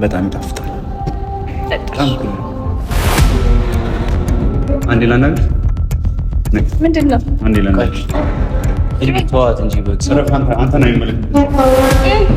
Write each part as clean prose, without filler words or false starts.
በጣም ይጣፍጣል። አንዴ ላናግር። ምንድን ነው? አንዴ ላናግር። ተዋት እንጂ በቃ አንተ ነው የሚመለከት።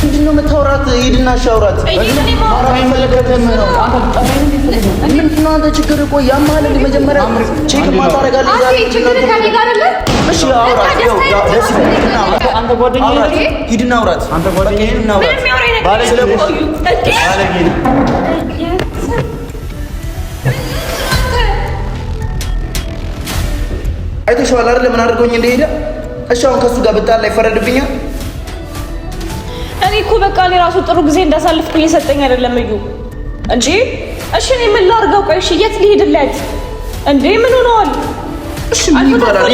ምንድነው የምታወራት? ሂድና ሻውራት። ምንድነው አንተ ችግር? ቆይ ያማል እንደ መጀመሪያ ቼክ ማታረጋለህ። እሺ አውራት። አንተ ጓደኛዬ ሂድና አውራት። አንተ ጓደኛዬ ሂድና አውራት። አይተሽዋል አይደል? ምን አድርገውኝ እንደሄደ። እሺ አሁን ከሱ ጋር ብጣላ ይፈረድብኛል? እኔ እኮ በቃ እኔ ራሱ ጥሩ ጊዜ እንዳሳልፍኩ እየሰጠኝ አይደለም እዩ እንጂ። እሺ እኔ ምን ላድርገው? ቆይ እሺ የት ልሄድለት እንዴ? ምን ሆነዋል? እሺ ምን ይባላል?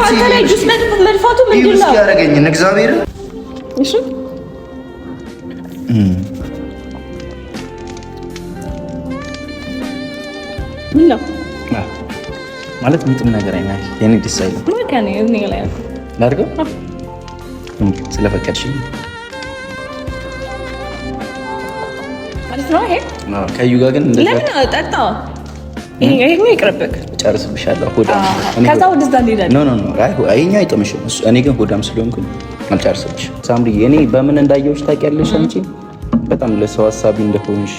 አንተ ላይ ጁስ መድፋቱ ምንድን ነው ያደረገኝ? እግዚአብሔር እሺ ምን ነው ማለት ምንም ነገር አይናል። የኔ ደስ አይልም። ምን ከኔ እኔ ላይ ላድርገው ስለፈቀድሽኝ ማለት ነው። ይሄ ከዩ ጋር ግን ለምን ጠጣ? ይሄ ይቅርብክ፣ ጨርስብሻለሁ። ሆዳ ከዛ ወደዛ እንሄዳለን። ኖ ኖ ኖ አይኛ አይጥምሽም። እኔ ግን ሆዳም ስለሆንኩኝ አልጨርስብሽም። ሳምሪ እኔ በምን እንዳየሁሽ ታውቂያለሽ? አንቺ በጣም ለሰው ሀሳቢ እንደሆንሽ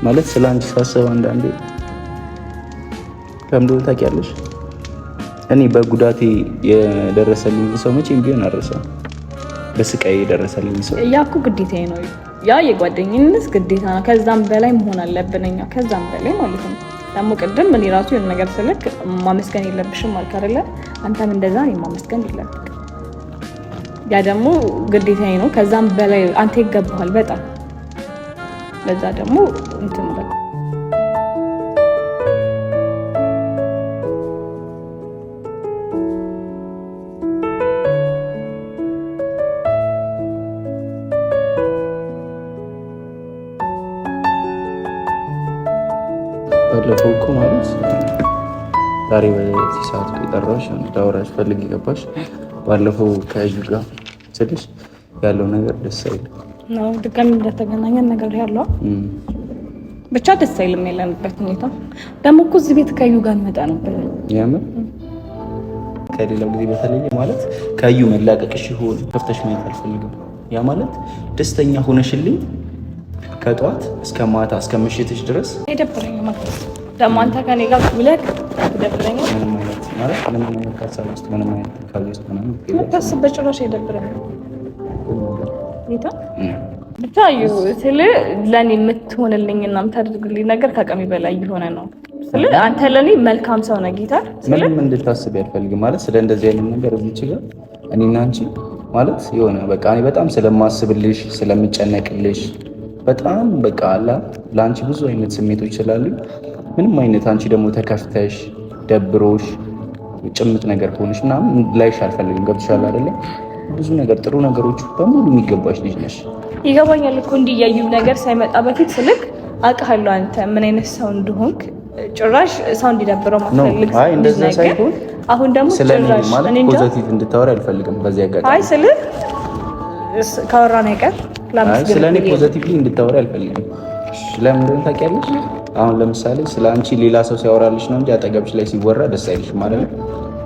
ማለት ስለ አንቺ ሳስብ አንዳንዴ ከምዶ ታውቂያለሽ። እኔ በጉዳቴ የደረሰልኝ ሰው መቼም ቢሆን አልረሳም። በስቃይ የደረሰልኝ ሰው ያ እኮ ግዴታዬ ነው። ያ የጓደኝነት ግዴታ ነው። ከዛም በላይ መሆን አለብን እኛ፣ ከዛም በላይ ማለት ነው። ደግሞ ቅድም እኔ ራሱ የሆነ ነገር ስልክ ማመስገን የለብሽም አልክ አይደለ? አንተም እንደዛ እኔ ማመስገን የለብክ። ያ ደግሞ ግዴታዬ ነው። ከዛም በላይ አንተ ይገባሃል በጣም። ለዛ ደግሞ እንትን በቃ ባለፈው እኮ ማለት ዛሬ በዚህ ሰዓት የጠራሽ ዳውራሽ ፈልግ ገባሽ። ባለፈው ከዩ ጋር ስልሽ ያለው ነገር ደስ አይልም ነው። ድጋሚ እንደተገናኘን ነገር ያለው ብቻ ደስ አይልም። ያለንበት ሁኔታ ደግሞ እኮ እዚህ ቤት ከዩ ጋር እንመጣ ነበር። ያምን ከሌላው ጊዜ በተለየ ማለት ከዩ መላቀቅሽ ይሆን ከፍተሽ ማየት አልፈልግም። ያ ማለት ደስተኛ ሆነሽልኝ ከጧት እስከ ማታ እስከ ምሽትሽ ድረስ አይደብረኝም ማለት ደግሞ አንተ ከኔ ጋር ብለህ አይደብረኝም ማለት ምንም አይነት ሀሳብ ውስጥ ምንም አይነት ካለ ውስጥ ምንም ታስብ በጭራሽ አይደብረኝም። ይታ ብቻ ስለ ለኔ የምትሆንልኝና የምታደርግልኝ ነገር ከአቅሜ በላይ የሆነ ነው። ስለ አንተ ለኔ መልካም ሰው ነህ ጌታ። ምንም እንድታስብ ያልፈልግም ማለት ስለ እንደዚህ አይነት ነገር እዚህ ጋር እኔና አንቺ ማለት የሆነ በቃ እኔ በጣም ስለማስብልሽ ስለምጨነቅልሽ በጣም በቃ አላ ለአንቺ ብዙ አይነት ስሜቶች ስላሉ ምንም አይነት አንቺ ደግሞ ተከፍተሽ ደብሮሽ ጭምት ነገር ሆነሽ ምናምን ላይሽ አልፈልግም። ገብቶሻል አይደለ? ብዙ ነገር ጥሩ ነገሮች በሙሉ የሚገባሽ ልጅ ነሽ። ይገባኛል እኮ እንዲያዩ ነገር ሳይመጣ በፊት ስልክ አውቃለሁ አንተ ምን አይነት ሰው እንደሆንክ። ጭራሽ ሰው እንዲደብረው ማትፈልግ አይ እንደዛ ሳይሆን አሁን ደግሞ ጭራሽ ማለት ፖዚቲቭ እንድታወራ አልፈልግም። በዚህ አጋጣሚ አይ ስልክ ካወራን አይቀር ስለኔ ፖዚቲቭሊ እንድታወሪ አልፈልግም። ለምን እንደሆነ ታውቂያለሽ? አሁን ለምሳሌ ስለ አንቺ ሌላ ሰው ሲያወራልሽ ነው እንጂ አጠገብሽ ላይ ሲወራ ደስ አይልሽም ማለት ነው።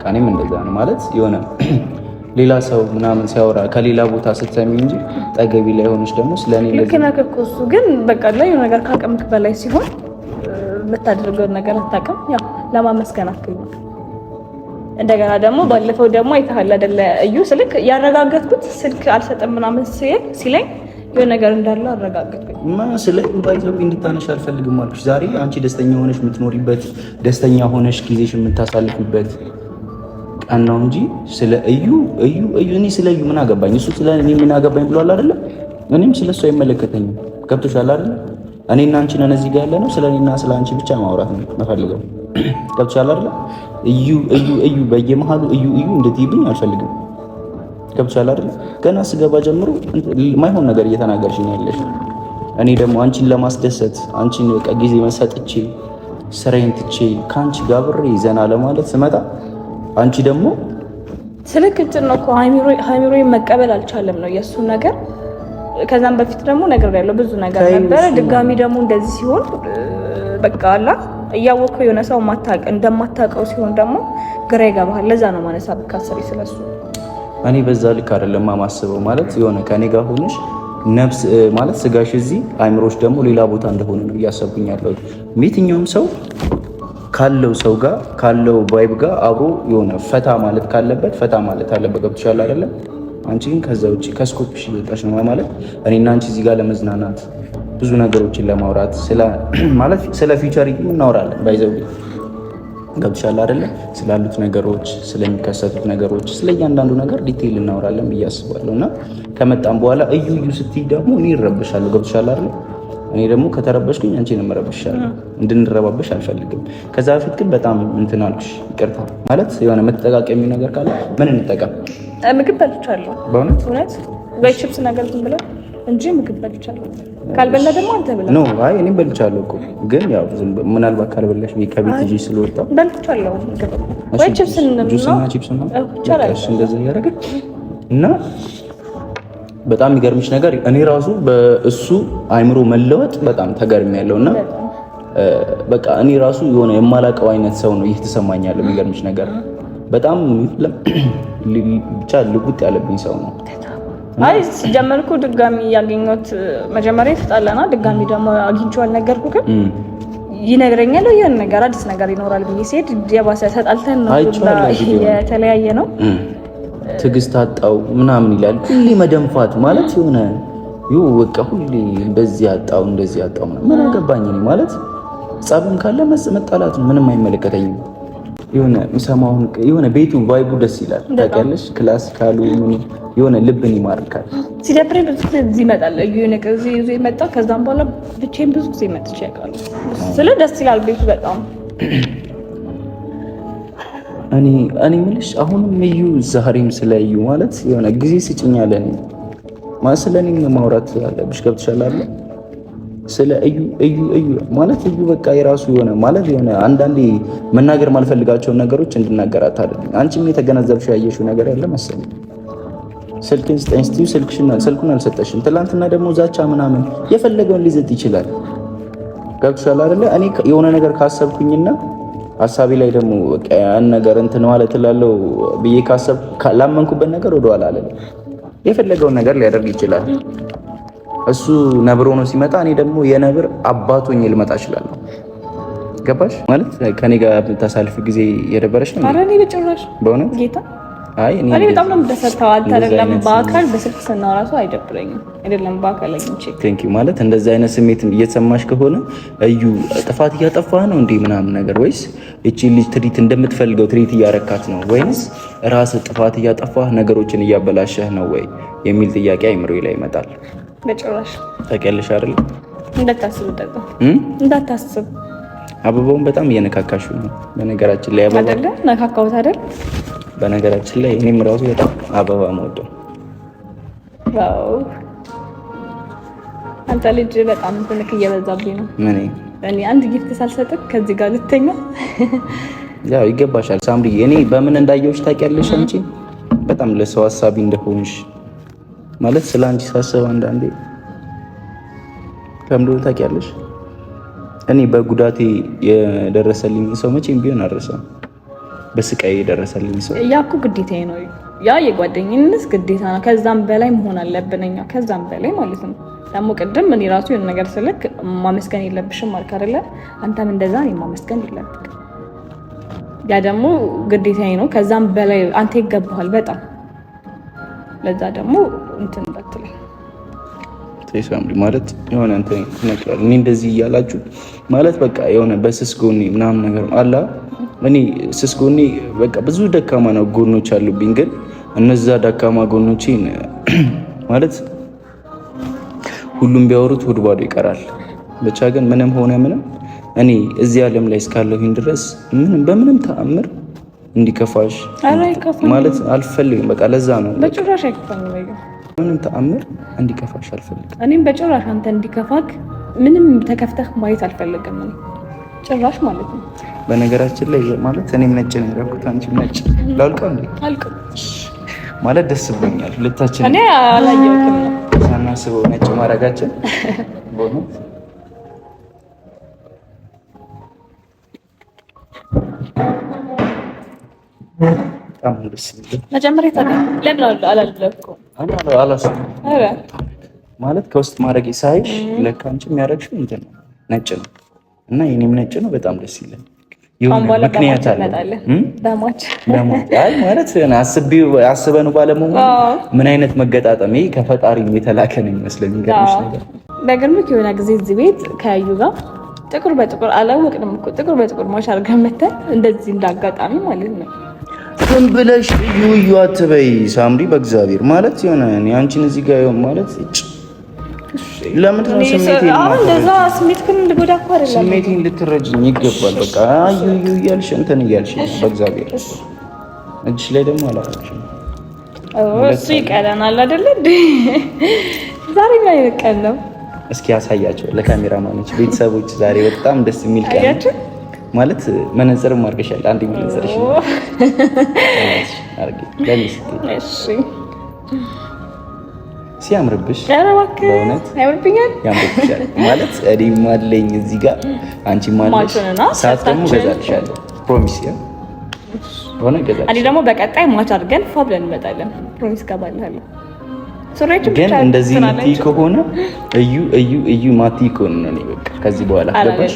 እኔም እንደዛ ነው ማለት የሆነ ሌላ ሰው ምናምን ሲያወራ ከሌላ ቦታ ስትሰሚ እንጂ ጠገቢ ላይ ሆነሽ ደግሞ ስለኔ ልክ ነህ እኮ እሱ ግን በቃ ላይ የሆነ ነገር ካቀምክ በላይ ሲሆን የምታደርገውን ነገር አታውቅም። ያው ለማመስገን አክል እንደገና ደግሞ ባለፈው ደግሞ አይተሃል አይደለ እዩ ስልክ ያረጋገጥኩት ስልክ አልሰጠም ምናምን ሲለኝ የሆነ ነገር እንዳለ አረጋገጥኩኝ። ስለ ባይዘው እንድታነሽ አልፈልግም አልኩሽ። ዛሬ አንቺ ደስተኛ ሆነሽ የምትኖሪበት ደስተኛ ሆነሽ ጊዜሽ የምታሳልፊበት ቀን ነው እንጂ ስለ እዩ እኔ ስለ እዩ ምን አገባኝ? እሱ ስለ እኔ ምን አገባኝ ብሏል አይደለ? እኔም ስለ እሱ አይመለከተኝም። ገብቶሻል አይደለ? እኔና አንቺ ነን እዚህ ጋር ያለነው። ስለ እኔና ስለ አንቺ ብቻ ማውራት ነው የምፈልገው። ገብቶሻል አይደል? እዩ በየመሃሉ እዩ እንድትይብኝ አልፈልግም። ገብቶሻል አይደል? ገና ስገባ ጀምሮ ማይሆን ነገር እየተናገርሽ ነው ያለሽ። እኔ ደግሞ አንቺን ለማስደሰት አንቺን በቃ ጊዜ መሰጥቼ ስራዬን ትቼ ከአንቺ ጋር ብሬ ዘና ለማለት ስመጣ አንቺ ደግሞ ስልክችን ነው እኮ ሀይሚሮ መቀበል አልቻለም ነው የእሱ ነገር። ከዛም በፊት ደግሞ ነገር ያለው ብዙ ነገር ነበረ። ድጋሚ ደግሞ እንደዚህ ሲሆን በቃ አላ እያወቀው የሆነ ሰው እንደማታውቀው ሲሆን ደግሞ ግራ ይገባሃል። ለዛ ነው ማነሳ ብካሰሪ ስለሱ እኔ በዛ ልክ አይደለም ማስበው። ማለት የሆነ ከኔ ጋር ሆነሽ ነፍስ ማለት ስጋሽ እዚህ አይምሮሽ ደግሞ ሌላ ቦታ እንደሆነ ነው እያሰብኩኝ ያለሁት። የትኛውም ሰው ካለው ሰው ጋር ካለው ቫይብ ጋር አብሮ የሆነ ፈታ ማለት ካለበት ፈታ ማለት አለበት። ገብቶሻል አይደለ? አንቺ ግን ከዛ ውጪ ከስኮፕሽ እየወጣሽ ነው ማለት እኔና አንቺ እዚህ ጋር ለመዝናናት ብዙ ነገሮችን ለማውራት ማለት ስለ ፊውቸሪቲ እናወራለን። ባይዘው ገብቶሻል አይደለ? ስላሉት ነገሮች፣ ስለሚከሰቱት ነገሮች፣ ስለ እያንዳንዱ ነገር ዲቴይል እናወራለን ብዬ አስባለሁ። እና ከመጣም በኋላ እዩ ስትይ ደግሞ እኔ እረብሻለሁ። ገብቶሻል አይደለ? እኔ ደግሞ ከተረበሽኩኝ አንቺንም እረብሻለሁ። እንድንረባበሽ አልፈልግም። ከዛ በፊት ግን በጣም እንትን አልኩሽ፣ ይቅርታ ማለት የሆነ የምትጠቃቀሚው ነገር ካለ ምን እንጠቀም? ምግብ በልቻለሁ። በእውነት ወይ ቺፕስ ነገር ዝም ብለህ እንጂ ምግብ በልቻለሁ። ካልበላ ደግሞ አንተ ብላ ነው። አይ እኔም በልቻለሁ እኮ ግን ያው ምናልባት ካልበላሽ ከቤት ይዤ ስለወጣሁ በልቻለሁ። ወይ ቺፕስ ጁስና ቺፕስ ነው እሺ፣ እንደዛ ያደረገ እና በጣም የሚገርምሽ ነገር እኔ ራሱ በእሱ አይምሮ መለወጥ በጣም ተገርሚያለሁ። እና በቃ እኔ ራሱ የሆነ የማላውቀው አይነት ሰው ነው እየተሰማኝ ያለው። የሚገርምሽ ነገር በጣም ብቻ ልጉጥ ያለብኝ ሰው ነው። አይ ጀመርኩ ድጋሚ ያገኘሁት መጀመሪያ ተጣላና ድጋሚ ደግሞ አግኝቼው አልነገርኩህ ግን ይነግረኛል የሆነ ነገር አዲስ ነገር ይኖራል ብዬ ሲሄድ የባሰ ተጣልተን ነው የተለያየ ነው። ትዕግስት አጣው ምናምን ይላል። ሁሌ መደንፋት ማለት የሆነ በቃ ሁሌ እንደዚህ አጣው ምን አገባኝ እኔ ማለት ጸብም ካለ መጣላት ምንም አይመለከተኝም። የሆነ ምሰማውን የሆነ ቤቱ ቫይቡ ደስ ይላል። ታውቂያለሽ ክላሲካሉ ምን የሆነ ልብን ይማርካል። ሲደብረኝ ብዙ ጊዜ እዚህ እመጣለሁ። የሆነ ጊዜ ይዞ ይመጣ ከዛም በኋላ ብቻዬን ብዙ ጊዜ መጥቼ ያውቃለሁ። ስለ ደስ ይላል ቤቱ በጣም። እኔ የምልሽ አሁንም እዩ ዛሬም ስለ እዩ ማለት የሆነ ጊዜ ስጭኛለ ነው ማለት ስለኔ ማውራት አለብሽ። ገብቶሻል አይደል? ስለ እዩ ማለት እዩ በቃ የራሱ የሆነ ማለት የሆነ አንዳንዴ መናገር ማልፈልጋቸው ነገሮች እንድናገራት አይደለም። አንቺም የተገነዘብሽው ያየሽው ነገር ያለ መሰለኝ። ስልክን ስጠኝ ስትዩ ስልኩን አልሰጠሽም። ትላንትና ደግሞ ዛቻ ምናምን የፈለገውን ሊዘጥ ይችላል። ገብቶሻል አይደለ? እኔ የሆነ ነገር ካሰብኩኝና ሀሳቤ ላይ ደግሞ በቃ ያን ነገር እንትን ማለት እላለሁ ብዬ ላመንኩበት ነገር ወደኋላ አለ። የፈለገውን ነገር ሊያደርግ ይችላል። እሱ ነብሮ ነው ሲመጣ፣ እኔ ደግሞ የነብር አባቶኝ ልመጣ እችላለሁ። ገባሽ ማለት ከኔ ጋር የምታሳልፍ ጊዜ የደበረሽ ነው? ኧረ እኔ በጭራሽ በእውነት ጌታ እኔ በጣም ነው የምደሰተው። አይደለም በአካል በስልክ ስናወራ ሰው አይደብረኝም። አይደለም በአካል አግኝቼ ቴንኪው ማለት እንደዚህ አይነት ስሜት እየተሰማሽ ከሆነ እዩ ጥፋት እያጠፋህ ነው እንዴ ምናምን ነገር ወይስ እቺ ልጅ ትሪት እንደምትፈልገው ትሪት እያረካት ነው ወይስ ራስህ ጥፋት እያጠፋህ ነገሮችን እያበላሸህ ነው ወይ የሚል ጥያቄ አይምሮዬ ላይ ይመጣል። በጭራሽ ታውቂያለሽ አይደል? እንዳታስብ አበባውን በጣም እየነካካሽው ነው። በነገራችን ላይ አበባ አይደለ ነካካውት አይደል? በነገራችን ላይ እኔም ራሱ በጣም አበባ መወደው። ዋው አንተ ልጅ በጣም ትንክ እየበዛብኝ ነው። እኔ አንድ ጊፍት ሳልሰጥህ ከዚህ ጋር ልተኛ? ያው ይገባሻል ሳምሪ። እኔ በምን እንዳየሁሽ ታውቂያለሽ? አንቺ በጣም ለሰው ሀሳቢ እንደሆንሽ ማለት ስለ አንቺ ሳስብ አንዳንዴ ከምዶ ታውቂያለሽ። እኔ በጉዳቴ የደረሰልኝ ሰው መቼም ቢሆን አልረሳም። በስቃይ የደረሰልኝ ሰው ያ እኮ ግዴታዬ ነው። ያ የጓደኝነት ግዴታ ነው። ከዛም በላይ መሆን አለብን እኛ ከዛም በላይ ማለት ነው። ደግሞ ቅድም እኔ ራሱ የሆነ ነገር ስልክ ማመስገን የለብሽም አልክ አይደለ? አንተም እንደዛ እኔ ማመስገን የለብክ። ያ ደግሞ ግዴታዬ ነው። ከዛም በላይ አንተ ይገባሃል በጣም። ለዛ ደግሞ እንትን እንዳትለኝ ሳምሪ ማለት የሆነ እንትን ነበር። እኔ እንደዚህ እያላችሁ ማለት በቃ የሆነ በስስ ጎኔ ምናምን ነገር አላ እኔ ስስ ጎኔ በቃ ብዙ ደካማ ነው ጎኖች አሉብኝ። ግን እነዛ ደካማ ጎኖቼን ማለት ሁሉም ቢያወሩት ሆድ ባዶ ይቀራል። ብቻ ግን ምንም ሆነ ምንም እኔ እዚህ ዓለም ላይ እስካለሁኝ ድረስ በምንም ተአምር እንዲከፋሽ ማለት አልፈልግም። በቃ ለዛ ነው በጭራሽ አይከፋኝም። ምንም ተአምር እንዲከፋሽ አልፈልግም። እኔም በጭራሽ አንተ እንዲከፋክ ምንም ተከፍተህ ማየት አልፈልግም። እኔ ጭራሽ ማለት ነው። በነገራችን ላይ ማለት እኔም ነጭ ነው ያደረኩት፣ አንቺም ነጭ ላልቀው እንዴ? አልቀው ማለት ደስ ብሎኛል። ሁለታችን እኔ አላየሁትም ነው ሳናስበው ነጭ ማድረጋችን በእውነት በጣም ደስ ይላል። መጀመሪያ ታዲያ ለምን አላለፍኩም? አረ ማለት ከውስጥ ማድረግ ሳይሽ ለካ አንቺ የሚያደርግሽው እንትን ነው ነጭ ነው እና የኔም ነጭ ነው። በጣም ደስ ይላል። ይሁን ምክንያት አለ ዳማች አይ ማለት አስበነው ባለመሆኑ ምን አይነት መገጣጠም ይሄ ከፈጣሪ የተላከ ነው ይመስለኝ። የሚገርምሽ ነገር በግርምት የሆነ ጊዜ እዚህ ቤት ከያዩ ጋር ጥቁር በጥቁር አላወቅንም እኮ ጥቁር በጥቁር ማሽ አድርገን መተን እንደዚህ እንዳጋጣሚ ማለት ነው። ዝም ብለሽ እዩ አትበይ ሳምሪ፣ በእግዚአብሔር ማለት የሆነ እኔ አንቺን እዚህ ጋር ማለት ለምንድን ነው ስሜቴን ልጎዳ እኮ አይደለም። ስሜቴን ልትረጅኝ ይገባል። በቃ እዩ እያልሽ እንትን እያልሽ በእግዚአብሔር እጅሽ ላይ ደግሞ አላረግሽም። እሱ ይቀረናል አይደለ እንዴ? ዛሬ ላይ ቀን ነው። እስኪ ያሳያቸው ለካሜራማኖች ቤተሰቦች፣ ዛሬ በጣም ደስ የሚል ቀን ማለት መነጽርም አድርገሻል። አንድ መነጽርሽ አርጊ ለሚስ እሺ ሲያምርብሽ በእውነት ያምርብኛል። ያምርብሻል ማለት እኔም አለኝ እዚህ ጋር አንቺም አለሽ። ሰዓት ደግሞ ገዛልሻለሁ ፕሮሚስ ያ ሆነ ገዛልሽ። እኔ ደግሞ በቀጣይ ማች አድርገን ፋ ብለን እንመጣለን። ፕሮሚስ ገባልሃለሁ። ግን እንደዚህ ልትይ ከሆነ እዩ ማቲ ከሆነ ነው እኔ በቃ ከዚህ በኋላ ገባሽ?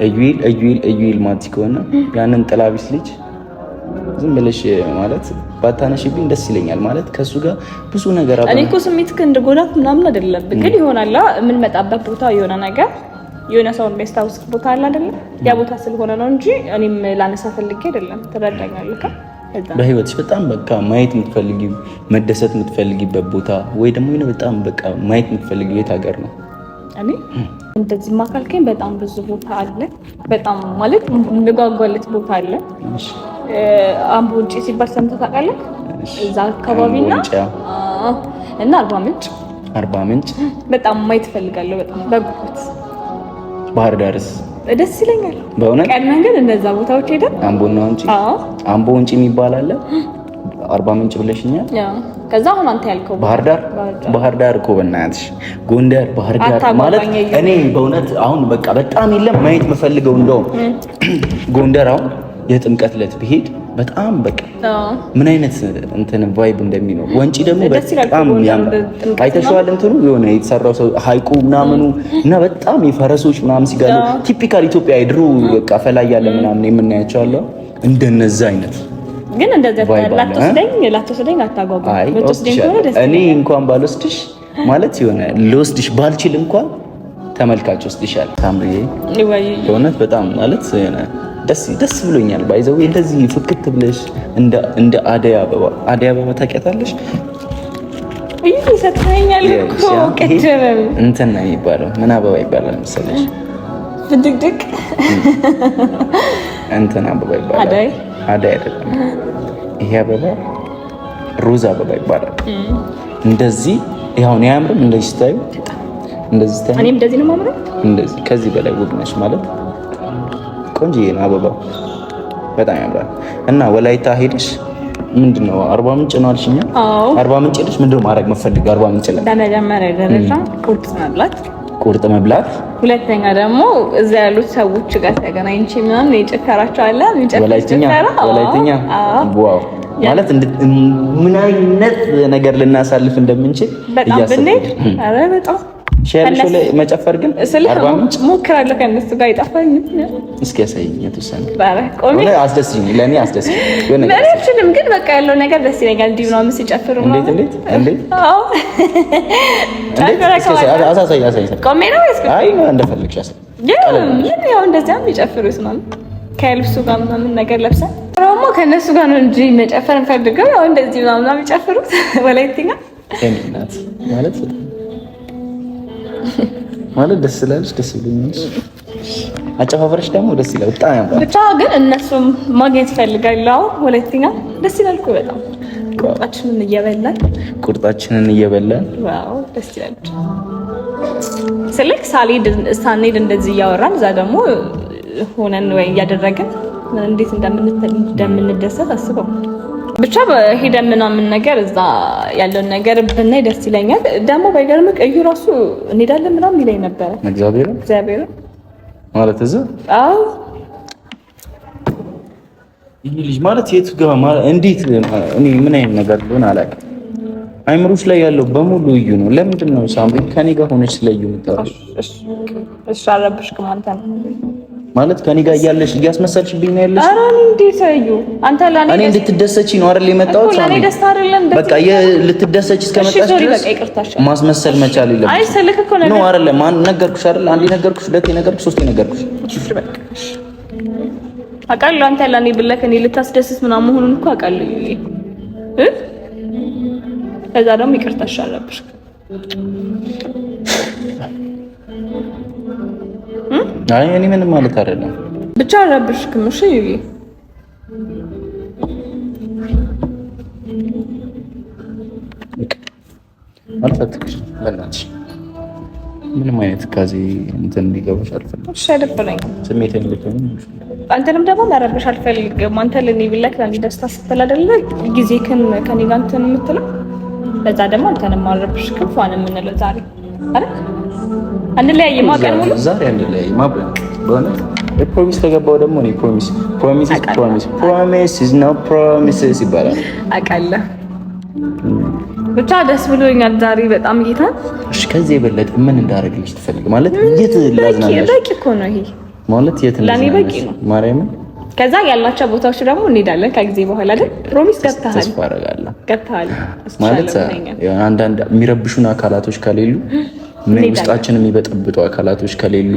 እዩል ማቲ ከሆነ ያንን ጥላቢስ ልጅ ዝም ብለሽ ማለት ባታነሽብኝ ደስ ይለኛል። ማለት ከሱ ጋር ብዙ ነገር እኔ እኮ ስሜትክ እንደጎዳት ምናምን አይደለም፣ ግን ይሆናል የምንመጣበት ቦታ የሆነ ነገር የሆነ ሰውን የሚያስታውስ ቦታ አለ አይደለም? ያ ቦታ ስለሆነ ነው እንጂ እኔም ላነሳ ፈልጌ አይደለም። ትረዳኛለህ? በህይወትሽ በጣም በቃ ማየት የምትፈልጊው መደሰት የምትፈልጊበት ቦታ ወይ ደግሞ በጣም በቃ ማየት የምትፈልጊው የት ሀገር ነው? እኔ እንደዚህ ማካልከኝ በጣም ብዙ ቦታ አለ። በጣም ማለት የምጓጓለት ቦታ አለ። አምቦ ውጪ ሲባል ሰምተህ ታውቃለህ? እዛ አካባቢና እና አርባ ምንጭ በጣም ማየት እፈልጋለሁ። በጣም በጉጉት ባህር ዳርስ ደስ ይለኛል በእውነት። ቀድመን ግን እነዛ ቦታዎች ሄደን አምቦ ውጪ የሚባል አለ። አርባ ምንጭ ብለሽኛል። ከዛ አሁን አንተ ያልከው ባህር ዳር እኮ በእናትሽ ጎንደር ባህር ዳር ማለት እኔ በእውነት አሁን በቃ በጣም የለም ማየት የምፈልገው እንደውም ጎንደር አሁን የጥምቀት ዕለት ብሄድ በጣም በቃ ምን አይነት እንትን ቫይብ እንደሚኖር ወንጪ ደግሞ በጣም ያምራል። አይተሽዋል እንትኑ የሆነ የተሰራው ሰው ሀይቁ ምናምኑ እና በጣም የፈረሶች ምናምን ሲጋሉ ቲፒካል ኢትዮጵያ የድሮ በቃ ፈላይ ያለ ምናምን የምናያቸው አለ እንደነዛ አይነት ግን እንደዚህ ላትወስደኝ አታጓጓ። እኔ እንኳን ባልወስድሽ ማለት የሆነ ልወስድሽ ባልችል እንኳን ተመልካች ወስድሻል። ሳምሪዬ በእውነት በጣም ማለት የሆነ ደስ ብሎኛል። ባይዘው እንደዚህ ፍክት ብለሽ እንደ አደይ አበባ ታውቂያታለሽ? ይሰጥኛል እኮ ቀደም እንትን ነው የሚባለው። ምን አበባ ይባላል መሰለሽ? ፍድቅድቅ እንትን አበባ ይባላል። አደይ አይደለም ይሄ አበባ ሮዝ አበባ ይባላል። እንደዚህ ይሄው ነው ያምርም። እንደዚህ ስታዩ እንደዚህ ስታዩ እኔም እንደዚህ ነው የማምረው። እንደዚህ ከዚህ በላይ ውብ ነሽ ማለት ቆንጆዬ ነው። አበባው በጣም ያምራል። እና ወላይታ ሄደሽ ምንድነው አርባ ምንጭ ነው አልሽኛ? አርባ ምንጭ ሄደሽ ምንድነው ማድረግ መፈልገው? አርባ ምንጭ ላይ በመጀመሪያ ደረጃ ቁርጥ መብላት፣ ሁለተኛ ደግሞ እዛ ያሉት ሰዎች ጋር ተገናኝቼ ምናምን የጨከራቸው አለ ወላይተኛ ዋው ማለት ምን አይነት ነገር ልናሳልፍ እንደምንችል እያሰብኩ አረ በጣም ሸርሾ ላይ መጨፈር ግን አርባ ምንጭ ሞክራለሁ ከነሱ ጋር ይጣፋኝ። እስኪ ያሳይኝ የተወሰነ ባረቆሚ አስደስኝ፣ ለኔ አስደስኝ የሆነ ነገር ምንም ግን በቃ ያለው ነገር ደስ ይለኛል። እንዲህ ነው ሲጨፍሩ ነው። እንዴት አዎ አሳሳይ ቆሜ ነው ወይስ አይ እንደፈለግሽ አሳይ። ግን ያው እንደዚያም ይጨፍሩ ይስማል ከልብሱ ጋር ምናምን ነገር ለብሰን ደግሞ ከነሱ ጋር ነው እንጂ መጨፈር እንፈልገው ያው እንደዚህ ምናምን የሚጨፍሩት ወላይተኛ ማለት ደስ ስላለሽ ደስ ብሎኛል። አጨፋፈርሽ ደግሞ ደስ ይላል በጣም ያምራል። ብቻ ግን እነሱም ማግኘት ፈልጋለሁ። ሁለተኛ ደስ ይላል እኮ በጣም ቁርጣችንን እየበላን ዋው ደስ ይላል። ስልክ ሳንሄድ እንደዚህ እያወራን እዛ ደግሞ ሆነን ወይ እያደረግን እንዴት እንደምንደሰት አስበው። ብቻ ሄደን ምናምን ነገር እዛ ያለውን ነገር ብናይ ደስ ይለኛል። ደግሞ ባይገርምህ እዩ ራሱ እንሄዳለን ምናምን ይለኝ ነበረ። እግዚአብሔር ማለት እዛ አዎ ይሄ ልጅ ማለት የቱ ጋር ማለት እንዴት እኔ ምን አይነት ነገር ሊሆን አላውቅም። አይምሮሽ ላይ ያለው በሙሉ እዩ ነው። ለምንድን ነው ሳምሪ ከኔ ጋር ሆነሽ ስለዩ የምታወሪው? እሺ አረብሽክም አንተ ማለት ከኔ ጋር እያለሽ እያስመሰልሽብኝ ነው ያለሽ። ኧረ እንዴት እዩ አንተ ለኔ እኔ እንድትደሰቺ ነው አይደል የመጣሁት? ለኔ ደስታ አይደለም በቃ ልትደሰቺ እስከመጣሽ ድረስ ማስመሰል መቻል የለብሽም። አይ ስልክ እኮ ነው አይደለም። ማን ነገርኩሽ አይደል? አንዴ ነገርኩሽ፣ ሁለቴ ነገርኩሽ፣ ሶስቴ ነገርኩሽ። እሺ በቃ አውቃለሁ። አንተ ለኔ ብለህ እኔ ልታስደስት ምናምን መሆኑን እኮ አውቃለሁ። ከዛ ደግሞ ይቅርታ አሻለብሽ። አይ እኔ ምንም ማለት አይደለም ብቻ አረብሽክም። እሺ አልፈትክሽ በእናትሽ ምንም አይነት ካዚ እንትን እንዲገባሽ አልፈልግም። እሺ አይደብረኝም። ስሜቴን ልትሆን አንተንም ደግሞ ማረብሽ አልፈልግም። አንተ ለኔ ብለህ ለኔ ደስታ ስትል አይደለ ጊዜ ከኔ ጋር እንትን የምትለው በዛ ደግሞ አንተንም ማረብሽ ክፋን የምንለው ዛሬ አይደል አንለያይም። ማቀን ሙሉ ዛሬ አንለያይም። በእውነት ፕሮሚስ ተገባው ደግሞ እኔ ፕሮሚስ ኢዝ ኖ ፕሮሚስስ ይባላል አውቃለሁ። ብቻ ደስ ብሎኛል ዛሬ በጣም ጌታ። እሺ ከዚህ የበለጠ ምን እንዳደረግልሽ ትፈልግ? ማለት የት ላዝናናሽ? በቂ እኮ ነው ይሄ ማለት የት ለኔ በቂ ነው ማርያምን። ከዛ ያላቸው ቦታዎች ደግሞ እንሄዳለን ከጊዜ በኋላ አይደል? ፕሮሚስ ገብተሃል? ተስፋ አደርጋለሁ ገብተሃል ማለት አንዳንድ የሚረብሹን አካላቶች ከሌሉ ምን ውስጣችን የሚበጠብጡ አካላቶች ከሌሉ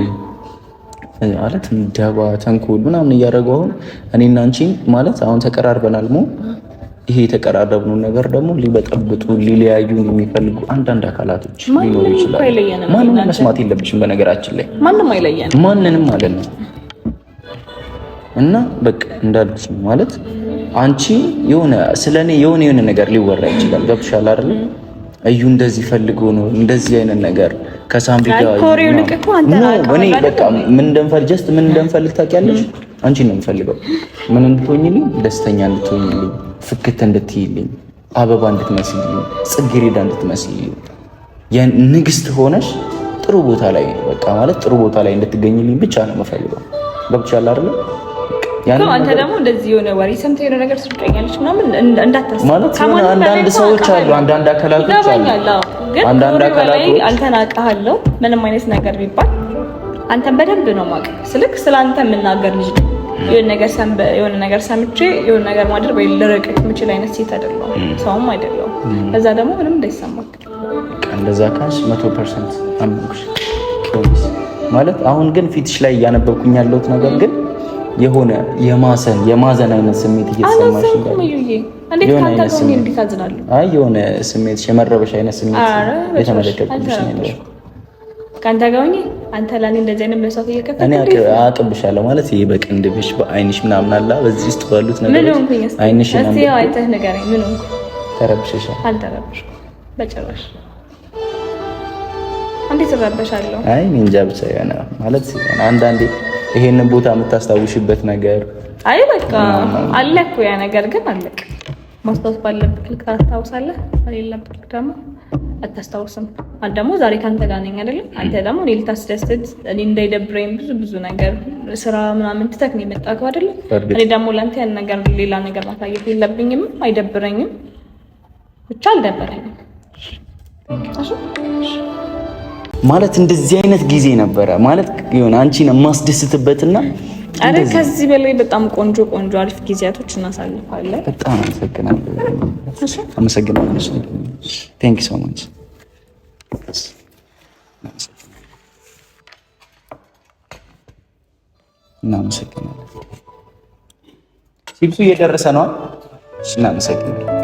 ማለት ደባ ተንኮል ምናምን እያደረጉ አሁን እኔና አንቺ ማለት አሁን ተቀራርበናል ሞ ይሄ የተቀራረብነው ነገር ደግሞ ሊበጠብጡ ሊለያዩ የሚፈልጉ አንዳንድ አካላቶች ሊኖሩ ይችላሉ። ማንንም መስማት የለብሽም በነገራችን ላይ ማንንም አይለየንም ማንንም ማለት ነው። እና በቃ እንዳልኩሽ ነው ማለት አንቺ የሆነ ስለኔ የሆነ ነገር ሊወራ ይችላል። ገብቶሻል አይደል? እዩ እንደዚህ ፈልጎ ነው እንደዚህ አይነት ነገር ከሳምሪ ጋር እኔ በቃ ምን እንደምፈልግ ታውቂያለሽ? አንቺ ነው የምፈልገው ምን እንድትሆኝልኝ፣ ደስተኛ እንድትሆኝልኝ፣ ፍክት እንድትይልኝ፣ አበባ እንድትመስልልኝ፣ ጽጌረዳ እንድትመስልልኝ፣ የንግስት ሆነሽ ጥሩ ቦታ ላይ በቃ ማለት ጥሩ ቦታ ላይ እንድትገኝልኝ ብቻ ነው የምፈልገው። ገብቶሻል አይደል? አንተ ደግሞ እንደዚህ የሆነ ወሬ ሰምተህ የሆነ ነገር ስልቀኛለች ምናምን እንዳታስብ ማለት አንዳንድ ሰዎች አሉ፣ አንዳንድ አካላቶች አሉ። አንዳንድ አካላቶች አልተናቀሃለሁ ምንም አይነት ነገር ቢባል አንተን በደንብ ነው ማቀ ስልክ ስላንተ የምናገር ልጅ የሆነ ነገር ሰምቼ የሆነ ነገር ማድረግ ወይ ልረቅቅ የምችል አይነት ሴት አይደለሁም፣ ሰውም አይደለሁም። ከዛ ደግሞ ምንም እንዳይሰማክ እንደዛ ካሽ 100% አምንኩሽ ማለት አሁን ግን ፊትሽ ላይ እያነበብኩኝ ያለሁት ነገር ግን የሆነ የማዘን አይነት ስሜት እየተሰማሽ እንዳለ የሆነ ስሜት የመረበሽ አይነት ስሜት የተመለከትኩሽ ነው። ካንተ ጋር ሆኜ አንተ ለኔ እንደዚህ አይነት መስዋዕት እየከፈልክ እኔ አቅብሻለሁ ማለት ይሄ በቅንድብሽ በአይንሽ ምናምን አላ በዚህ ውስጥ ባሉት ነገሮች አይንሽ እና እስቲ አይተህ ንገረኝ። ምን ሆንኩ? ተረብሸሻል? አልተረብሽኩም በጭራሽ። እንዴት ተረበሻለሁ? አይ እንጃ ብቻ የሆነ ማለት አንዳንዴ ይሄንን ቦታ የምታስታውሽበት ነገር አይ በቃ አለ እኮ ያ ነገር ግን አለቅ ማስታወስ ባለብህ ልክ ታስታውሳለህ፣ በሌለብህ ደግሞ አታስታውስም። አንተ ደግሞ ዛሬ ካንተ ጋር ነኝ አይደል? አንተ ደግሞ እኔ ልታስደስት እኔ እንዳይደብረኝ ብዙ ነገር ስራ ምናምን ትተህ ነው የመጣከው አይደል? እኔ ደግሞ ላንተ ያን ነገር ሌላ ነገር ማሳየት የለብኝም፣ አይደብረኝም። ብቻ አልደበረኝም ማለት እንደዚህ አይነት ጊዜ ነበረ ማለት የሆነ አንቺን የማስደስትበትና አረ ከዚህ በላይ በጣም ቆንጆ አሪፍ ጊዜያቶች እናሳልፋለን። በጣም አመሰግናለሁ። ቴንክ ዩ ሶ ማች። እናመሰግናለን። ሲብሱ እየደረሰ ነው። እናመሰግናለን።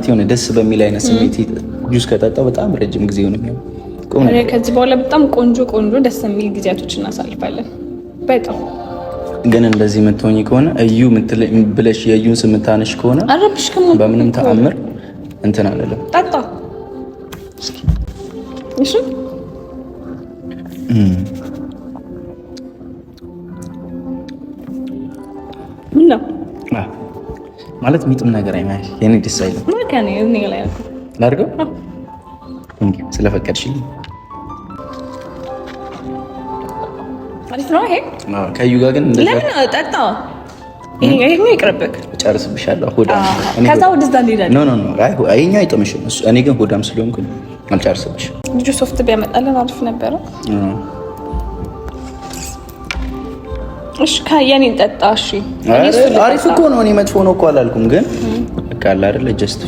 ማለት የሆነ ደስ በሚል አይነት ስሜት ጁስ ከጠጣው በጣም ረጅም ጊዜ ነው። ከዚህ በኋላ በጣም ቆንጆ ደስ የሚል ጊዜያቶች እናሳልፋለን። በጣም ግን እንደዚህ የምትሆኚ ከሆነ እዩ ብለሽ የእዩን ስም የምታነሽ ከሆነ በምንም ተአምር እንትን አለለም። ጠጣ እሺ ነው ማለት ሚጥም ነገር አይማሽ የኔ ደስ አይልም። ማከኔ እኔ ላይ አልኩ ላድርገው ስለፈቀድሽልኝ አሪፍ ነው። ይሄ ከዩ ጋር ግን ለምን ጠጣ? ይሄ ይቅርብክ፣ ጨርስብሻለሁ። ሆዳም ከዛ ወደዛ እንሄዳለን። ኖ አይ ይሄኛው አይጥምሽም። እኔ ግን ሆዳም ስለሆንኩኝ አልጨርስብሽ። ልጁ ሶፍት ቢያመጣልን አሪፍ ነበረ። እሺ ከየኔ ጠጣ። እሺ አሪፍ እኮ ነው። እኔ መጥፎ ነው እኮ አላልኩም። ግን በቃ አለ አይደለ ጀስት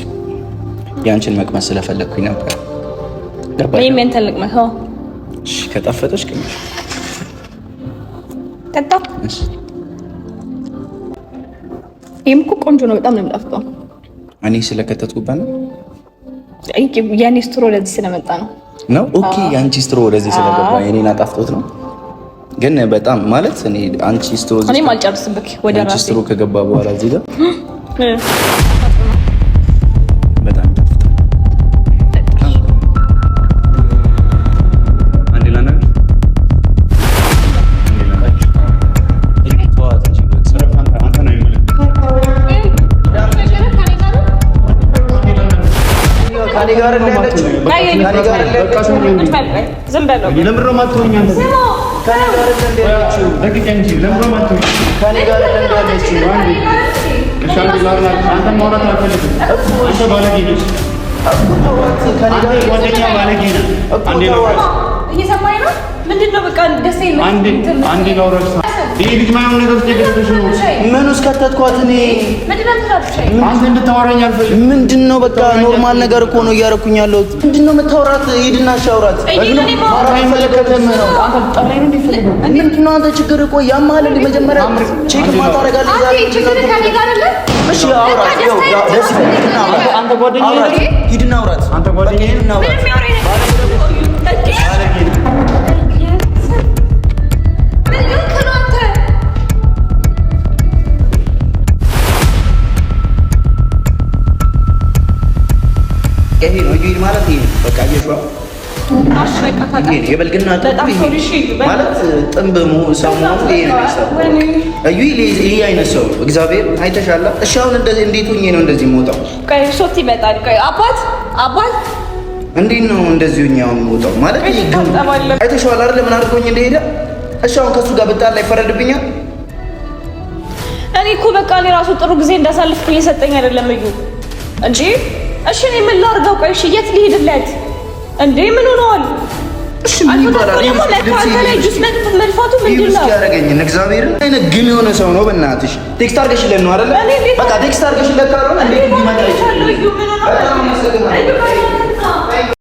ያንቺን መቅመስ ስለፈለኩኝ ነበር። ወይም እንትን ልቅመስ። እሺ ከጣፈጠሽ ቅመሽ ጠጣ። ይሄም እኮ ቆንጆ ነው። በጣም ነው የሚጣፍጠው። እኔ ስለከተትኩበት ነው። የኔ ስትሮ ወደዚህ ስለመጣ ነው ነው። ኦኬ የአንቺ ስትሮ ወደዚህ ስለገባ የኔን አጣፍጦት ነው። ግን በጣም ማለት እኔ አንቺ ስትሮ እኔም አልጨርስብክ ወደ ራሴ ስትሮ ከገባ በኋላ እዚህ ጋር ይሄ ልጅ ማየውን ነገር ስለደረሰሽ ነው። ምን ውስጥ ከተትኳት እኔ አንተ እንድታወራኝ አልፈልግም። ምንድነው በቃ ኖርማል ነገር እኮ ነው እያደረኩኝ ያለሁት። ምንድነው የምታወራት? ሂድና ሻውራት። ምንድነው አንተ ችግር እኮ ያማል። መጀመሪያ ቼክ ማታረጋለህ። እሺ አውራት። ደስ ይበልና አንተ ጓደኛዬ ሂድና አውራት። አንተ ጓደኛዬ ሂድና አውራት። ይሄ ነው ይሄ ማለት ይሄ በቃ እየሸዋ የበልግና ማለት ጥንብ ሰሞኑ ይሄ ነው የሚሰራው። ይሄ አይነት ሰው እግዚአብሔር አይተሻላ። እሺ አሁን እንደዚህ እንዴት ሆኜ ነው እንደዚህ የምወጣው? ቆይ ሶፍት ይመጣል። ቆይ አባት እንዴት ነው እንደዚህ ሆኜ አሁን የምወጣው? ማለት ይሄ አይተሻላ አይደል? ምን አድርጎኝ እንደሄደ። እሺ አሁን ከሱ ጋር ብጣላ ይፈረድብኛል? እኔ እኮ በቃ እኔ ራሱ ጥሩ ጊዜ እንዳሳልፍኩ እየሰጠኝ አይደለም እዩ እንጂ እሺ እኔ ምን ላድርገው? ቆይ እሺ የት ልሄድለት እንዴ? ምን ሆነዋል? እሺ ምን ይባላል? መልፋቱ ምንድን ነው ያደረገኝ? እግዚአብሔር አይነት ግን የሆነ ሰው ነው። በእናትሽ ቴክስት አድርገሽለት ነው አይደለ? በቃ ቴክስት አድርገሽለት ካልሆነ እንዴት ሊመጣ ይችላል?